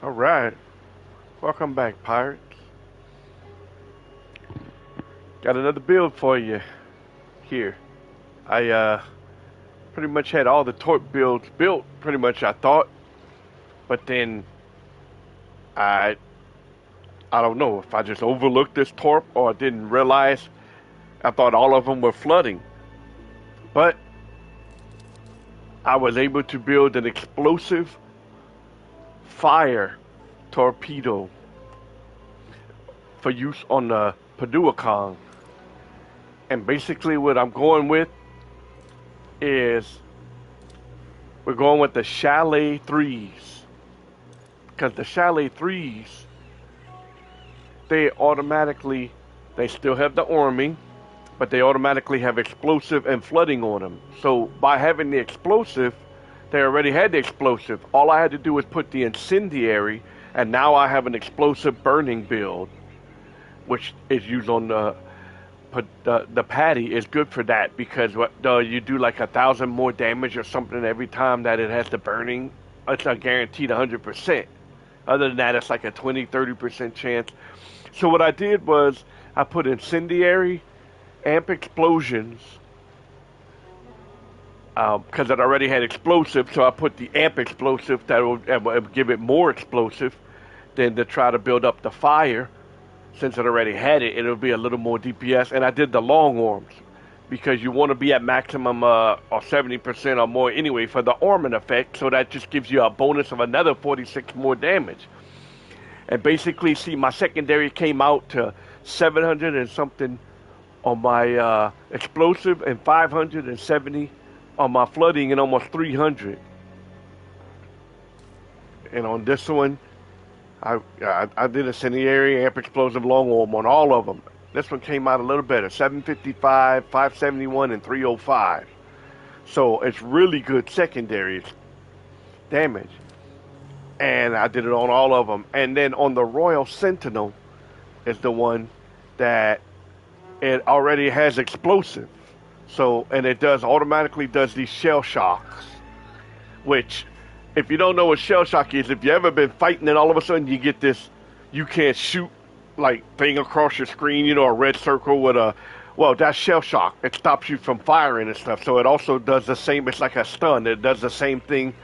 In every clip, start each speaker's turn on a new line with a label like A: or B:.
A: All right, welcome back, pirates. Got another build for you here. I pretty much had all the torp builds built, pretty much I thought, but then I I don't know if I just overlooked this torp or didn't realize. I thought all of them were flooding, but I was able to build an explosive fire torpedo for use on the Pade. And basically, what I'm going with is we're going with the Chalet 3s. Because the Chalet 3s, they automatically, they still have the arming, but they automatically have explosive and flooding on them. So by having the explosive, they already had the explosive. All I had to do was put the incendiary, and now I have an explosive burning build, which is used on the Pade is good for that because you do like 1,000 more damage or something every time that it has the burning. It's a guaranteed 100%. Other than that, it's like a 20-30% chance. So what I did was I put incendiary, amp explosions, because it already had explosive. So I put the amp explosive that will give it more explosive than to try to build up the fire. Since it already had it, it'll be a little more DPS. And I did the long arms because you want to be at maximum or 70% or more anyway for the arming effect. So that just gives you a bonus of another 46 more damage. And basically, see, my secondary came out to 700 and something on my explosive and 570 on my flooding and almost 300. And on this one, I did incendiary, amp explosive, long arm on all of them. This one came out a little better, 755, 571, and 305. So it's really good secondary damage. And I did it on all of them. And then on the Royal Sentinel is the one that it already has explosive. So, and it automatically does these shell shocks, which if you don't know what shell shock is, if you ever been fighting and all of a sudden you get this, you can't shoot like thing across your screen, a red circle with well, that's shell shock. It stops you from firing and stuff. So it also does the same. It's like a stun. It does the same thing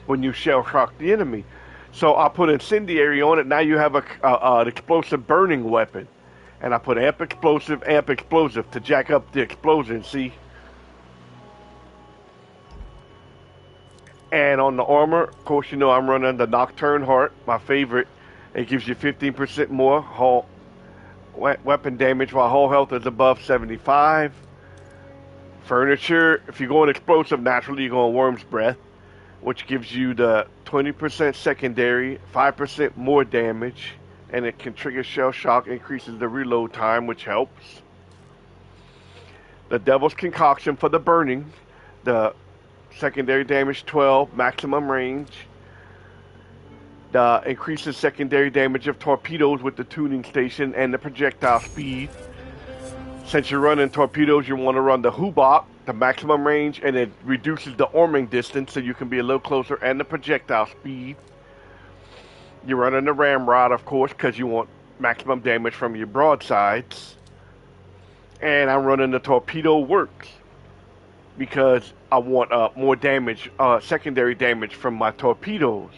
A: when you shell shock the enemy. So I put incendiary on it. Now you have an explosive burning weapon. And I put amp explosive to jack up the explosion, see? And on the armor, of course, I'm running the Nocturne Heart, my favorite. It gives you 15% more hull weapon damage while hull health is above 75. Furniture, if you're going explosive, naturally you're going Worm's Breath, which gives you the 20% secondary, 5% more damage, and it can trigger shell shock, increases the reload time, which helps. The Devil's Concoction for the burning, the secondary damage 12, maximum range. The increases secondary damage of torpedoes with the tuning station and the projectile speed. Since you're running torpedoes, you want to run the Hubok, the maximum range, and it reduces the arming distance so you can be a little closer, and the projectile speed. You're running the Ramrod, of course, because you want maximum damage from your broadsides. And I'm running the Torpedo Works because I want more damage, secondary damage from my torpedoes.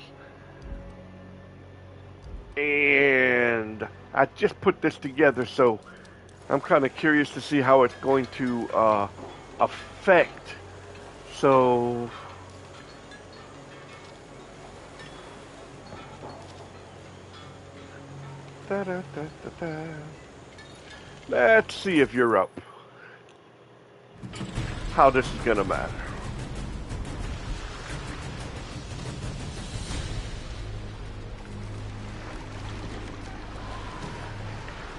A: And I just put this together, so I'm kind of curious to see how it's going to affect. So let's see if you're up. How this is gonna matter.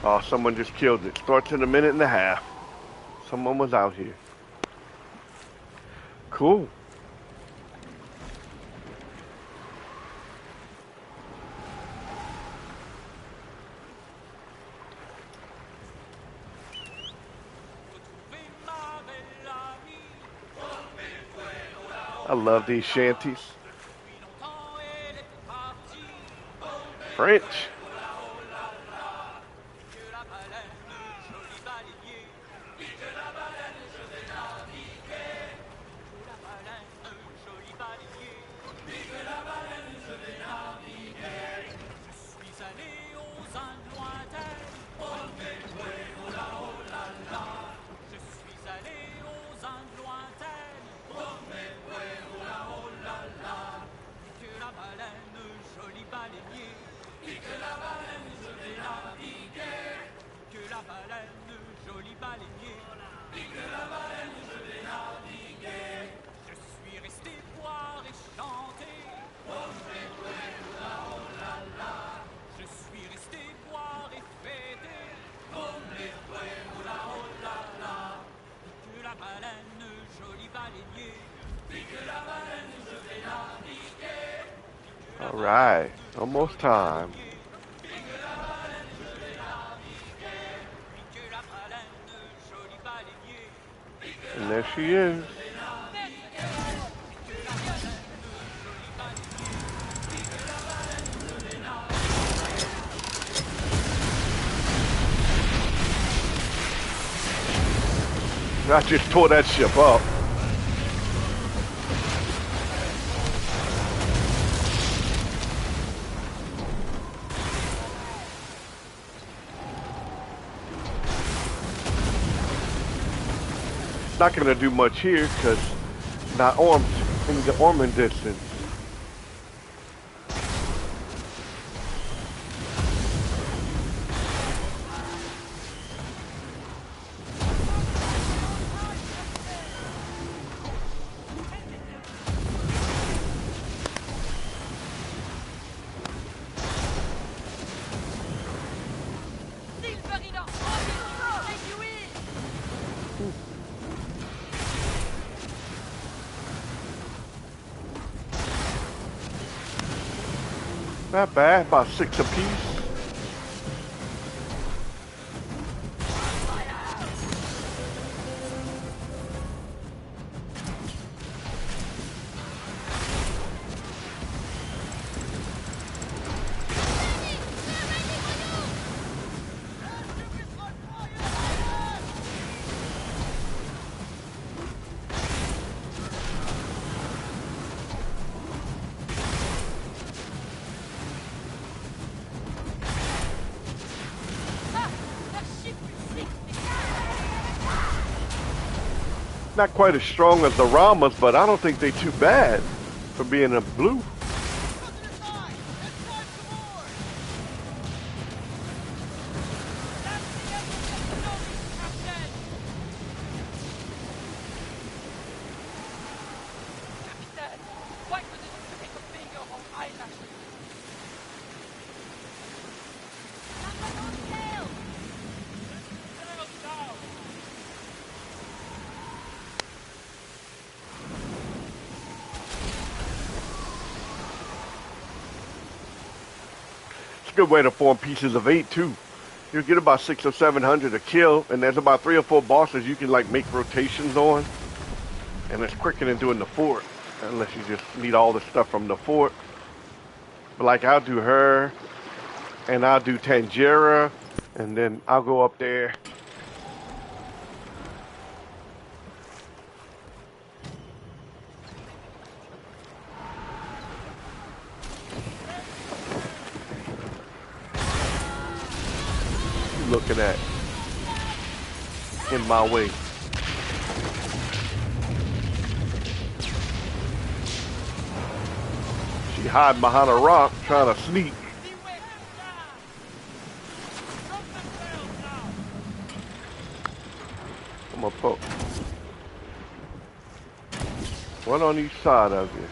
A: Oh, someone just killed it. Starts in a minute and a half. Someone was out here. Cool. I love these shanties. French. All right, almost time. And there she is. I just tore that ship up. Not gonna do much here because not armed in the arming distance. Not bad, about 6 apiece. Not quite as strong as the Ramas, but I don't think they're too bad for being a blue. Good way to form pieces of 8 too. You'll get about 600 or 700 a kill, and there's about 3 or 4 bosses you can like make rotations on, and it's quicker than doing the fort, unless you just need all the stuff from the fort. But like I'll do her, and I'll do Tangira, and then I'll go up there. Looking at in my way. She hide behind a rock trying to sneak. I'm gonna poke one on each side of you.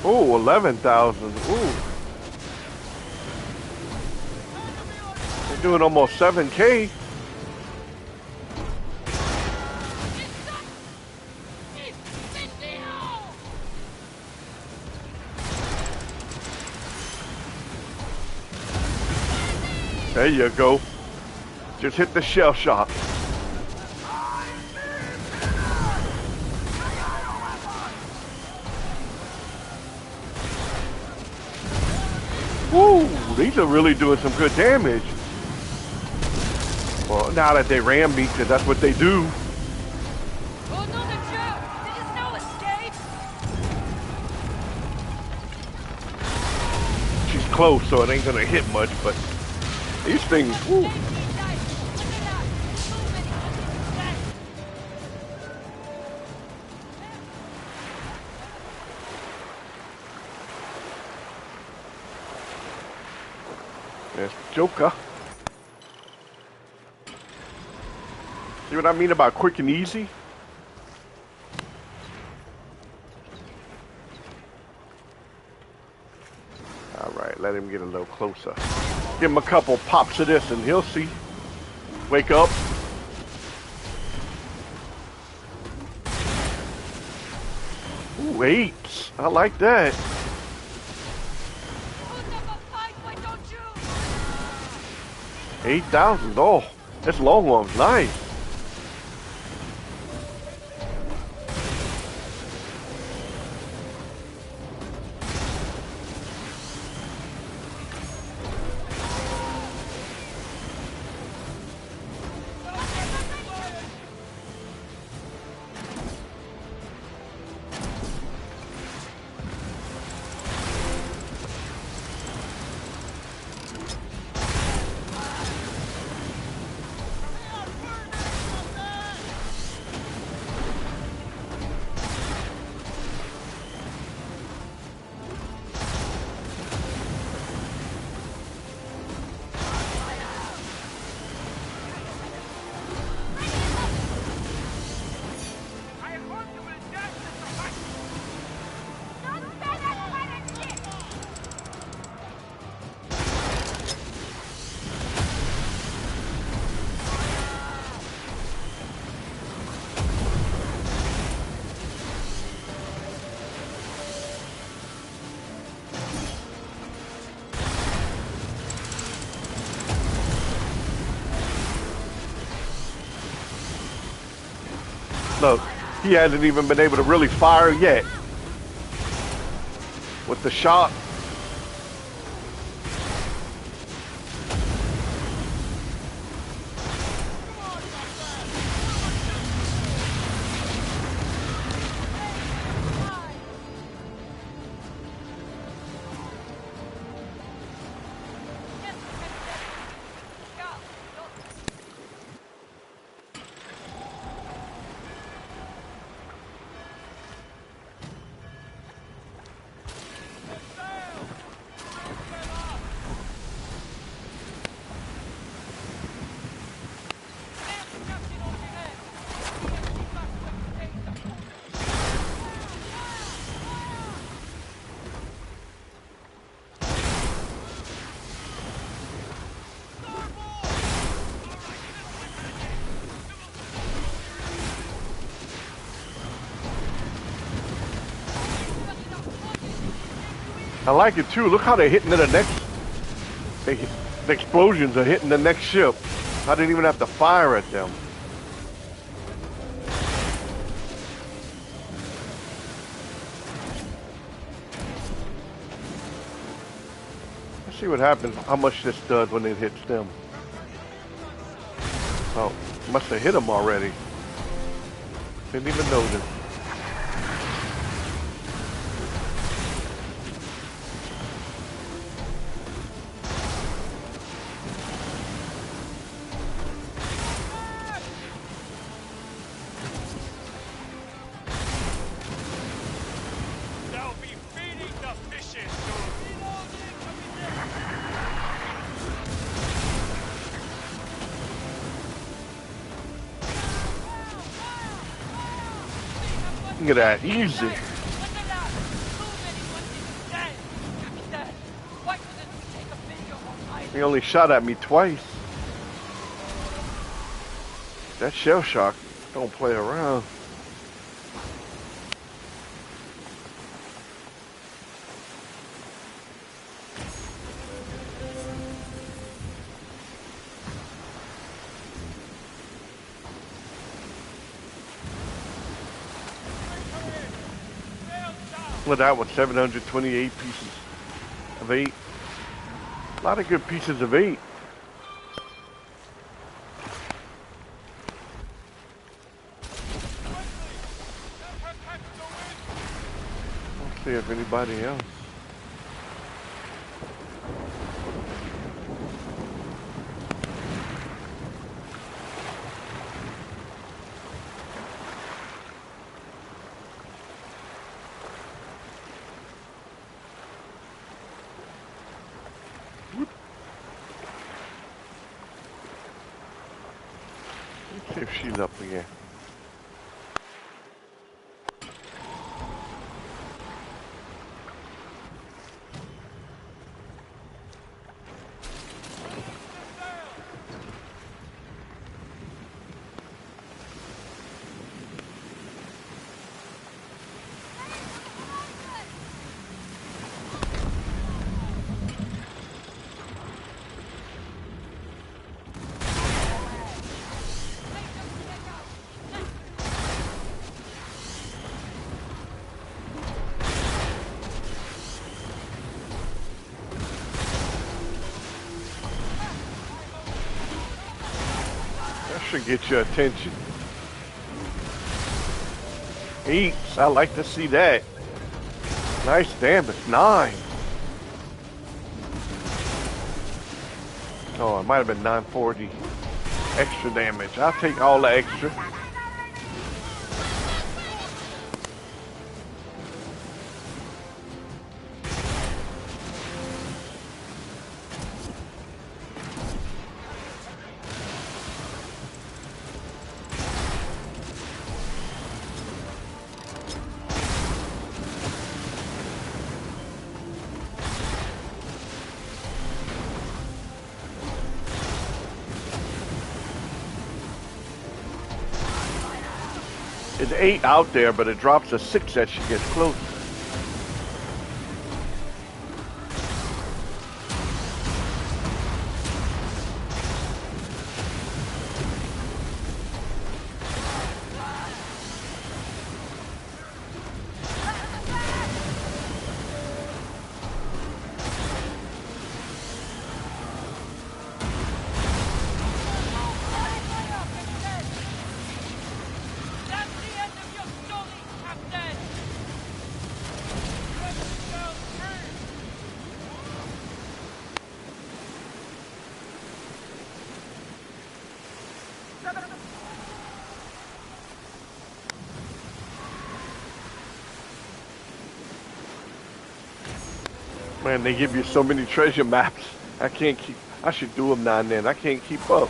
A: Ooh, 11,000. Ooh. They're doing almost 7K. There you go. Just hit the shell shock. Woo! These are really doing some good damage. Well, now that they ram me, because that's what they do.
B: Oh, no, the joke! There's no escape!
A: She's close, so it ain't gonna hit much, but these things, woo. There's Joker. See what I mean about quick and easy? Alright, let him get a little closer. Give him a couple pops of this and he'll see. Wake up. Ooh, 8. I like that. 8,000. Oh, that's long arms. Nice. Look, he hasn't even been able to really fire yet. With the shot. I like it too. Look how they're hitting to the next. The explosions are hitting the next ship. I didn't even have to fire at them. Let's see what happens. How much this does when it hits them. Oh, must have hit them already. Didn't even notice. Look at that, easy. He only shot at me twice. That shell shock don't play around. split out with 728 pieces of 8. A lot of good pieces of 8. Let's see if anybody else. Let's see if she's up again. Should get your attention. Eats. I like to see that. Nice damage. 9. Oh, it might have been 940. Extra damage. I'll take all the extra. It's 8 out there, but it drops to 6 as she gets close. Man, they give you so many treasure maps. I can't keep. I should do them now and then. I can't keep up.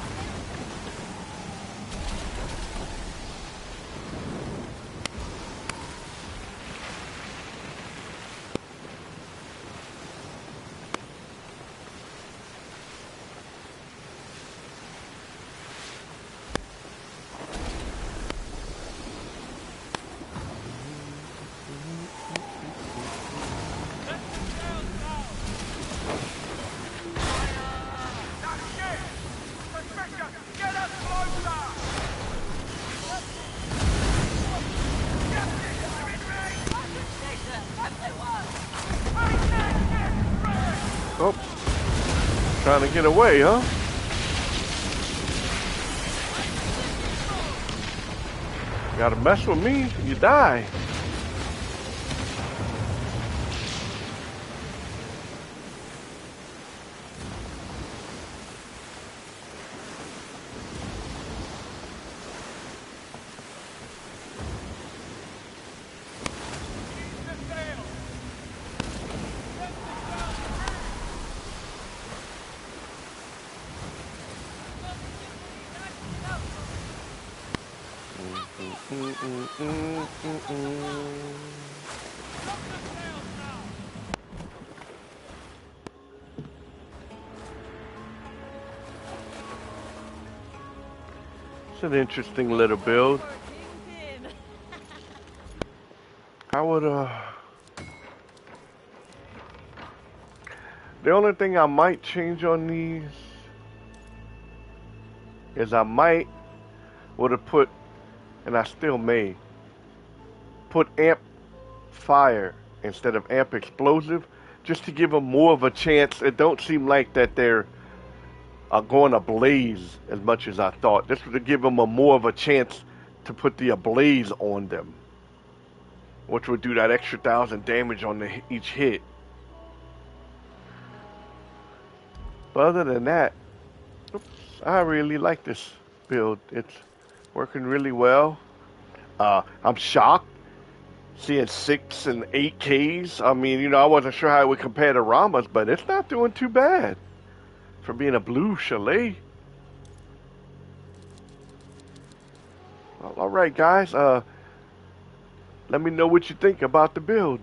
A: Oh, trying to get away, huh? Gotta mess with me, you die. It's an interesting little build. I would, the only thing I might change on these is I might would have put, and I still may, put amp fire instead of amp explosive, just to give them more of a chance. It don't seem like that they're going ablaze as much as I thought. This would give them a more of a chance to put the ablaze on them, which would do that extra 1,000 damage on each hit. But other than that, I really like this build. It's working really well. I'm shocked seeing 6 and 8Ks. I mean, you know, I wasn't sure how it would compare to Rama's, but it's not doing too bad for being a blue chalet. Well, all right, guys. Let me know what you think about the build.